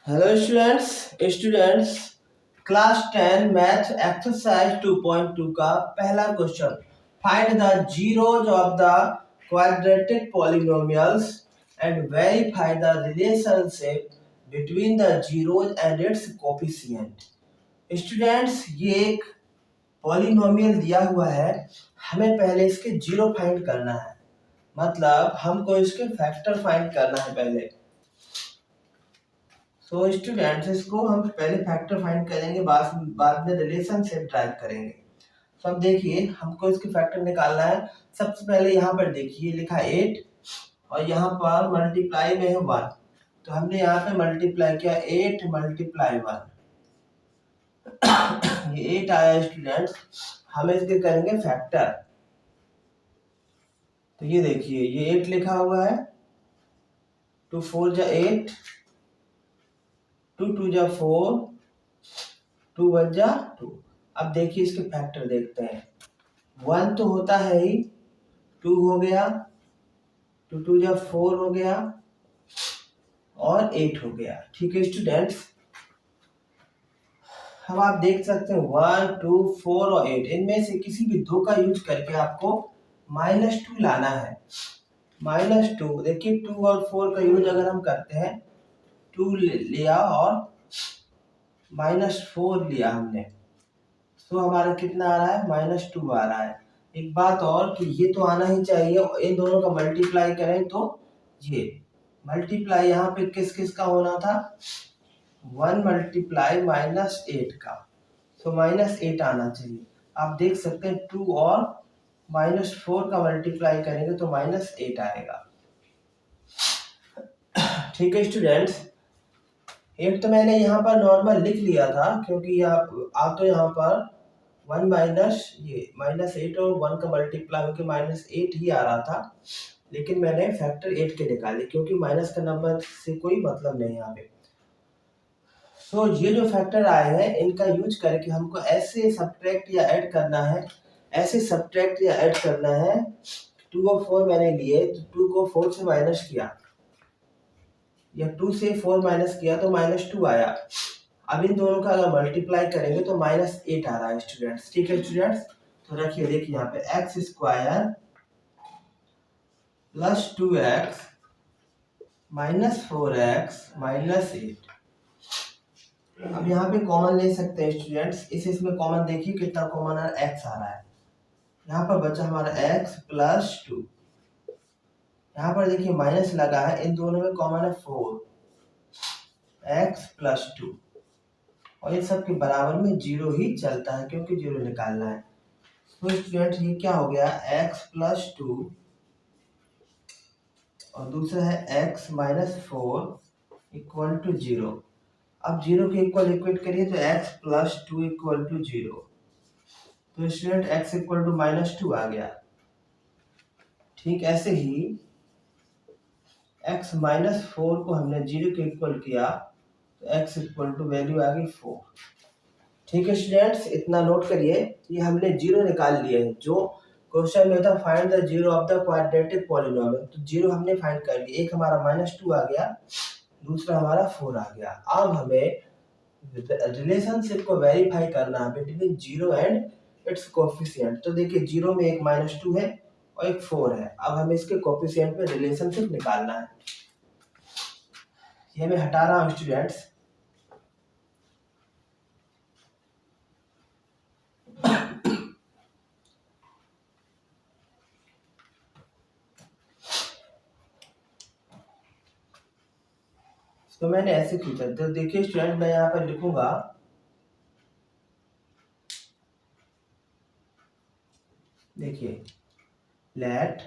Hello students class 10 math exercise 2.2 का पहला question. Find the zeros of the quadratic polynomials and verify the relationship between the zeros and it's coefficient. Students, ये एक polynomial दिया हुआ है, हमें पहले इसके जीरो फाइंड करना है, मतलब हमको इसके फैक्टर फाइंड करना है पहले। सो स्टूडेंट्स, इसको हम पहले फैक्टर फाइंड करेंगे, बाद में रिलेशनशिप ड्राइव करेंगे। तो अब देखिए, हमको इसके फैक्टर निकालना है। सबसे पहले यहाँ पर देखिए लिखा 8 और यहाँ पर मल्टीप्लाई में है 1, तो हमने यहाँ पे मल्टीप्लाई किया 8 मल्टीप्लाई 1, ये 8 आया स्टूडेंट्स। हम इसके करेंगे फैक्टर। तो ये देखिए, ये 8 लिखा हुआ है, 2 4 जा 8, 2 2 जा 4, 2 1 जा 2। अब देखिए इसके फैक्टर देखते हैं। 1 तो होता है ही, 2 हो गया, 2 2 जा 4 हो गया और 8 हो गया। ठीक है स्टूडेंट्स, अब आप देख सकते हैं 1 2 4 और 8, इनमें से किसी भी दो का यूज करके आपको -2 लाना है। -2, देखिए 2 और 4 का यूज अगर हम करते हैं, 2 लिया और -4 लिया हमने, तो हमारा कितना आ रहा है, -2 आ रहा है। एक बात और कि ये तो आना ही चाहिए, इन दोनों का मल्टीप्लाई करें तो ये मल्टीप्लाई यहाँ पे किस किस का होना था, 1 मल्टीप्लाई -8 का, तो -8 आना चाहिए। आप देख सकते हैं 2 और -4 का मल्टीप्लाई करेंगे तो -8 आएगा। ठीक है स्टूडेंट्स, 8 तो मैंने यहाँ पर नॉर्मल लिख लिया था, क्योंकि आप तो यहाँ पर 1 -8 और 1 का मल्टीप्लाई होकर -8 ही आ रहा था, लेकिन मैंने फैक्टर 8 के निकाले, क्योंकि माइनस का नंबर से कोई मतलब नहीं यहाँ पे। सो ये जो फैक्टर आए हैं, इनका यूज करके हमको ऐसे सब्ट्रैक्ट या ऐड करना है, ऐसे सब्ट्रैक्ट या ऐड करना है। 2 और 4 मैंने लिए, तो 2 को 4 से माइनस किया, या 2 से 4 माइनस किया तो -2 आया। अब इन दोनों का अगर मल्टीप्लाई करेंगे तो -8 आ रहा है स्टूडेंट्स। ठीक है स्टूडेंट्स, तो रखिए, देखिए यहाँ पे x square plus 2x -4x -8। अब यहाँ पे कॉमन ले सकते हैं स्टूडेंट्स, इसमें कॉमन देखिए कितना कॉमन है, x आ रहा है। यहाँ पर बचा हमारा x प्लस 2, यहाँ पर देखिए माइनस लगा है, इन दोनों में कॉमन है 4, x प्लस 2, और इन सब के बराबर में 0 ही चलता है, क्योंकि 0 निकालना है। तो स्टूडेंट ये क्या हो गया, x प्लस 2 और दूसरा है x माइनस 4 इक्वल टू 0। अब 0 के इक्वल इक्वेट करिए तो x प्लस 2 इक्वल टू 0, तो स्टूडेंट x इक्वल टू -2 आ गया। ठीक ऐसे ही x माइनस 4 को हमने 0 के इक्वल किया, तो x इक्वल टू वैल्यू आ गई 4। ठीक है स्टूडेंट्स, इतना नोट करिए, ये हमने 0 निकाल लिए हैं। जो क्वेश्चन में था find the zero of the quadratic polynomial, तो 0 हमने फाइंड कर लिया। एक हमारा -2 आ गया, दूसरा हमारा 4 आ गया। अब हमें रिलेशनशिप को वेरीफाई करना है बिटवीन 0 एंड इट्स कोफिशिएंट। तो देखिए 0 में एक -2 है और एक 4 है। अब हमें इसके कोफिशिएंट में रिलेशनशिप निकालना है। ये मैं हटा रहा हूँ स्टूडेंट्स। तो मैंने ऐसे खींचा, तो देखिए स्टूडेंट, मैं यहाँ पर लिखूंगा देखिए, let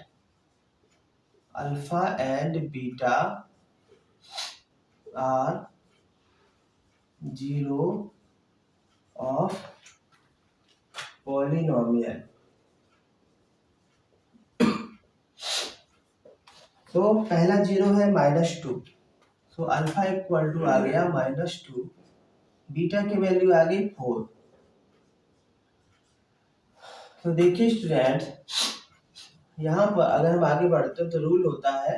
alpha and beta are zero of polynomial. तो पहला 0 है -2, तो अल्फा इक्वल टू आ गया -2, बीटा की वैल्यू आ गई 4। तो देखिए स्टूडेंट, यहाँ पर अगर हम आगे बढ़ते हैं तो रूल होता है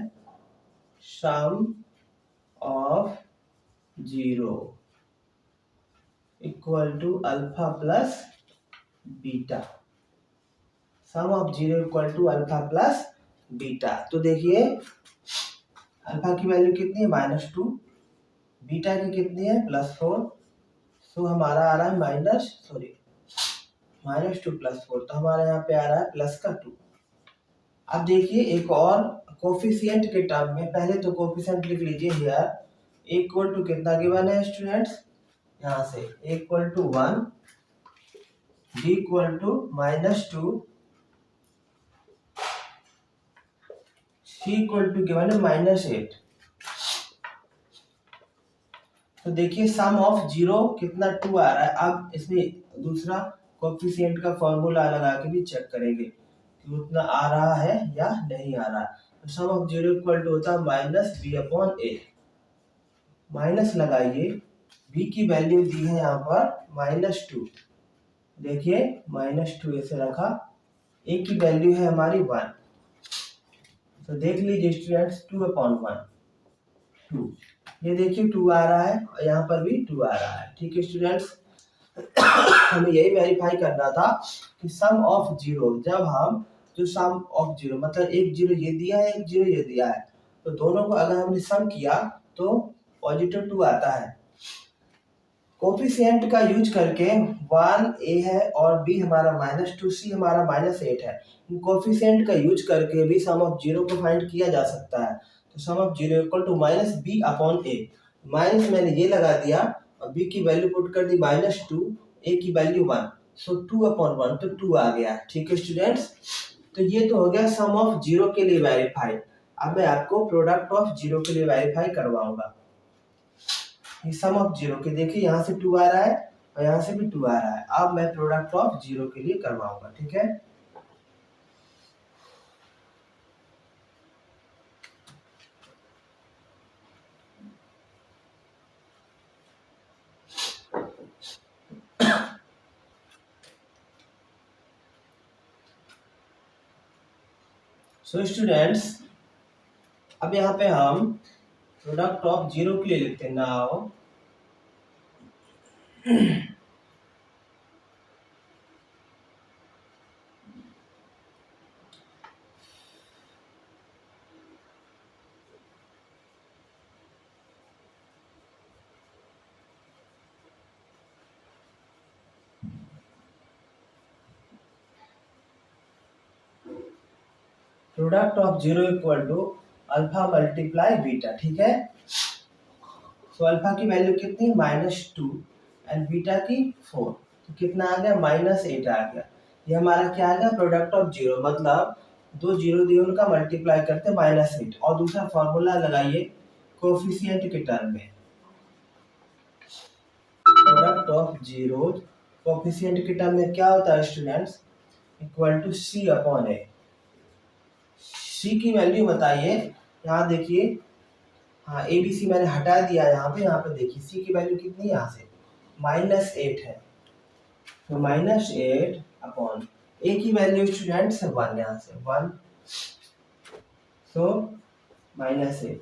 sum of zero equal to alpha plus beta, sum of zero equal to alpha plus beta. तो देखिए अल्फा की वैल्यू कितनी है -2, बीटा की कितनी है +4, सो हमारा आ रहा है -2 + 4, तो हमारे यहाँ पे आ रहा है +2। अब देखिए एक और कोफिशिएंट के टर्म में, पहले तो कोफिशिएंट लिख लीजिए हियर, इक्वल टू कितना गिवन है स्टूडेंट्स, यहाँ से equal to 1, b equal to -2, c equal to given है -8। तो देखिए सम ऑफ जीरो कितना 2 आ रहा है। अब इसमें दूसरा कोफिशिएंट का फॉर्मूला लगा के भी चेक करेंगे कि उतना आ रहा है या नहीं आ रहा है। तो sum of zero equal to होता है -b/a, माइनस लगाइए, b की वैल्यू दी है यहाँ पर -2, देखिए -2 ऐसे रखा, a की वैल्यू है हमारी 1, तो देख लीजिए स्टूडेंट्स 2/1, 2, ये देखिए 2 आ रहा है और यहाँ पर भी 2 आ रहा है। ठीक है स्टूडेंट्स, हमें यही वेरीफाई करना था कि सम ऑफ जीरो, जब हम जो सम ऑफ जीरो मतलब एक जीरो ये दिया है, एक जीरो ये दिया है, तो दोनों को अगर हमने सम किया तो पॉजिटिव 2 आता है। कोफिशिएंट का यूज करके 1 a है और b हमारा -2, c हमारा -8 है। इन कोफिशिएंट का यूज करके भी सम ऑफ जीरो को फाइंड किया जा सकता है। तो sum of zero equal to -b/a, minus मैंने ये लगा दिया और b की वैल्यू पुट कर दी -2, a की वैल्यू 1, सो 2/1, तो 2 आ गया। ठीक है स्टूडेंट्स, तो ये तो हो गया सम ऑफ जीरो के लिए वेरीफाई। अब मैं आपको प्रोडक्ट ऑफ जीरो के लिए वेरीफाई करवाऊंगा। सम ऑफ जीरो के देखिए यहाँ से 2 आ रहा है और यहाँ से भी 2 आ रहा है। अब मैं प्रोडक्ट ऑफ जीरो के लिए करवाऊंगा। ठीक है, सो स्टूडेंट्स अब यहाँ पे हम प्रोडक्ट ऑफ जीरो के लिए लिखते हैं। Now product of zero equal to alpha multiply beta. ठीक है, सो अल्फा की वैल्यू कितनी -2 एंड बीटा की 4, तो कितना आ गया -8 आ गया। ये हमारा क्या आ गया प्रोडक्ट ऑफ जीरो, मतलब दो जीरो दिए उनका मल्टीप्लाई करते -8। और दूसरा फॉर्मूला लगाइए कोफिशिएंट के टर्म में, प्रोडक्ट ऑफ जीरो कोफिशिएंट के टर्म में क्या होता है students, equal to c/a। c की वैल्यू बताइए, यहाँ देखिए, हाँ ए बी सी मैंने हटा दिया यहाँ पे देखिए c की वैल्यू कितनी है, यहाँ से -8 है, तो -8 a की वैल्यू स्टूडेंट्स 1, यहाँ से 1, सो -8,